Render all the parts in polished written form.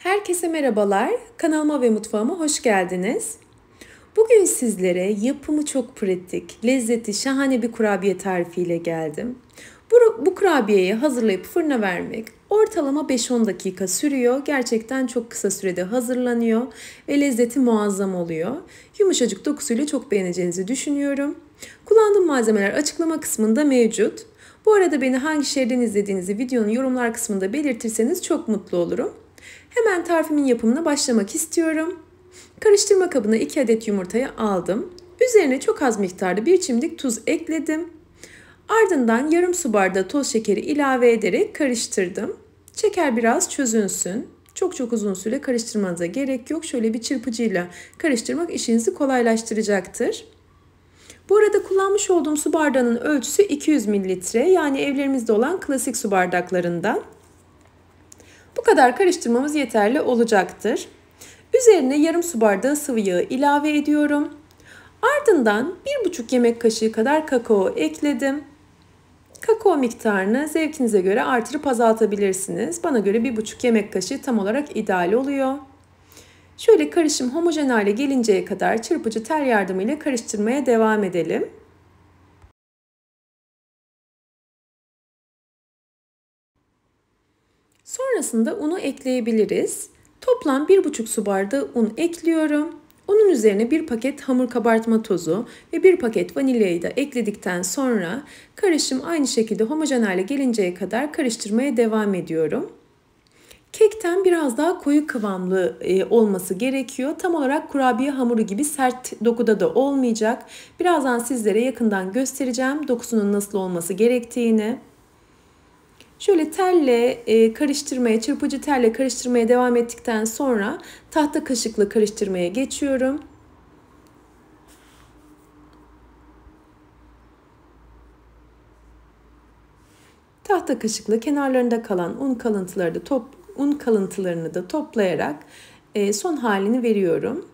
Herkese merhabalar. Kanalıma ve mutfağıma hoş geldiniz. Bugün sizlere yapımı çok pratik, lezzeti şahane bir kurabiye tarifiyle geldim. Bu kurabiyeyi hazırlayıp fırına vermek ortalama 5-10 dakika sürüyor. Gerçekten çok kısa sürede hazırlanıyor ve lezzeti muazzam oluyor. Yumuşacık dokusuyla çok beğeneceğinizi düşünüyorum. Kullandığım malzemeler açıklama kısmında mevcut. Bu arada beni hangi şehirden izlediğinizi videonun yorumlar kısmında belirtirseniz çok mutlu olurum. Hemen tarifimin yapımına başlamak istiyorum. Karıştırma kabına 2 adet yumurtayı aldım. Üzerine çok az miktarda bir çimdik tuz ekledim. Ardından yarım su bardağı toz şekeri ilave ederek karıştırdım. Şeker biraz çözünsün. Çok uzun süre karıştırmanıza gerek yok. Şöyle bir çırpıcıyla karıştırmak işinizi kolaylaştıracaktır. Bu arada kullanmış olduğum su bardağının ölçüsü 200 mililitre, yani evlerimizde olan klasik su bardaklarından. Bu kadar karıştırmamız yeterli olacaktır. Üzerine yarım su bardağı sıvı yağı ilave ediyorum. Ardından 1,5 yemek kaşığı kadar kakao ekledim. Kakao miktarını zevkinize göre artırıp azaltabilirsiniz. Bana göre 1,5 yemek kaşığı tam olarak ideal oluyor. Şöyle karışım homojen hale gelinceye kadar çırpıcı tel yardımıyla karıştırmaya devam edelim. Sonrasında unu ekleyebiliriz. Toplam 1,5 su bardağı un ekliyorum. Unun üzerine 1 paket hamur kabartma tozu ve 1 paket vanilyayı da ekledikten sonra karışım aynı şekilde homojen hale gelinceye kadar karıştırmaya devam ediyorum. Kekten biraz daha koyu kıvamlı olması gerekiyor. Tam olarak kurabiye hamuru gibi sert dokuda da olmayacak. Birazdan sizlere yakından göstereceğim dokusunun nasıl olması gerektiğini. Şöyle çırpıcı telle karıştırmaya devam ettikten sonra tahta kaşıkla karıştırmaya geçiyorum. Tahta kaşıkla kenarlarında kalan un kalıntılarını da toplayarak son halini veriyorum.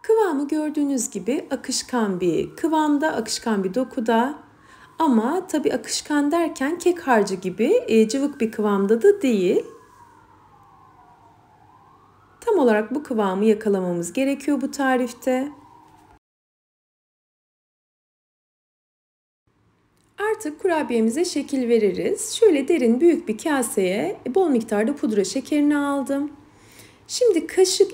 Kıvamı gördüğünüz gibi akışkan bir kıvamda, akışkan bir dokuda. Ama tabii akışkan derken kek harcı gibi cıvık bir kıvamda da değil. Tam olarak bu kıvamı yakalamamız gerekiyor bu tarifte. Artık kurabiyemize şekil veririz. Şöyle derin büyük bir kaseye bol miktarda pudra şekerini aldım. Şimdi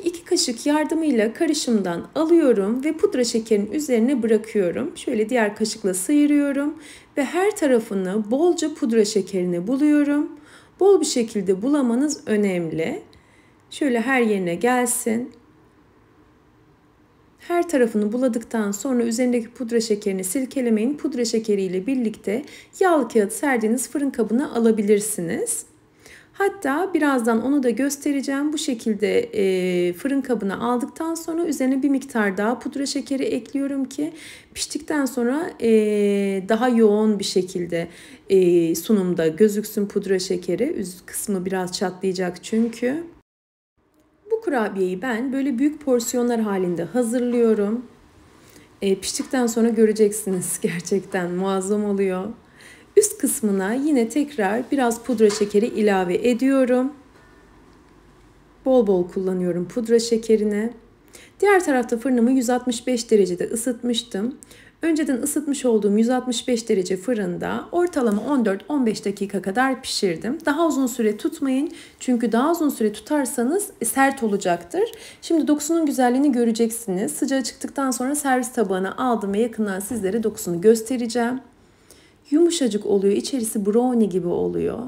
2 kaşık yardımıyla karışımdan alıyorum ve pudra şekerinin üzerine bırakıyorum. Şöyle diğer kaşıkla sıyırıyorum ve her tarafını bolca pudra şekerini buluyorum. Bol bir şekilde bulamanız önemli. Şöyle her yerine gelsin. Her tarafını buladıktan sonra üzerindeki pudra şekerini silkelemeyin. Pudra şekeriyle birlikte yağlı kağıt serdiğiniz fırın kabına alabilirsiniz. Hatta birazdan onu da göstereceğim. Bu şekilde fırın kabına aldıktan sonra üzerine bir miktar daha pudra şekeri ekliyorum ki piştikten sonra daha yoğun bir şekilde sunumda gözüksün pudra şekeri. Üst kısmı biraz çatlayacak çünkü. Bu kurabiyeyi ben böyle büyük porsiyonlar halinde hazırlıyorum. Piştikten sonra göreceksiniz, gerçekten muazzam oluyor. Üst kısmına yine tekrar biraz pudra şekeri ilave ediyorum. Bol bol kullanıyorum pudra şekerini. Diğer tarafta fırınımı 165 derecede ısıtmıştım. Önceden ısıtmış olduğum 165 derece fırında ortalama 14-15 dakika kadar pişirdim. Daha uzun süre tutmayın çünkü daha uzun süre tutarsanız sert olacaktır. Şimdi dokusunun güzelliğini göreceksiniz. Sıcağı çıktıktan sonra servis tabağına aldım ve yakından sizlere dokusunu göstereceğim. Yumuşacık oluyor, içerisi brownie gibi oluyor.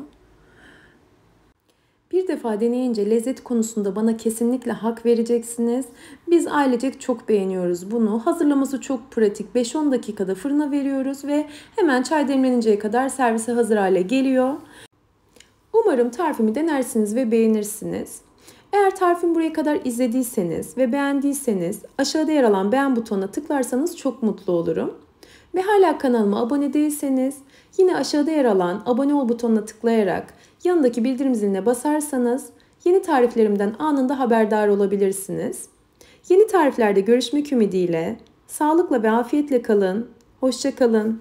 Bir defa deneyince lezzet konusunda bana kesinlikle hak vereceksiniz. Biz ailecek çok beğeniyoruz bunu. Hazırlaması çok pratik. 5-10 dakikada fırına veriyoruz ve hemen çay demleninceye kadar servise hazır hale geliyor. Umarım tarifimi denersiniz ve beğenirsiniz. Eğer tarifimi buraya kadar izlediyseniz ve beğendiyseniz aşağıda yer alan beğen butonuna tıklarsanız çok mutlu olurum. Ve hala kanalıma abone değilseniz yine aşağıda yer alan abone ol butonuna tıklayarak yanındaki bildirim ziline basarsanız yeni tariflerimden anında haberdar olabilirsiniz. Yeni tariflerde görüşmek ümidiyle sağlıkla ve afiyetle kalın. Hoşça kalın.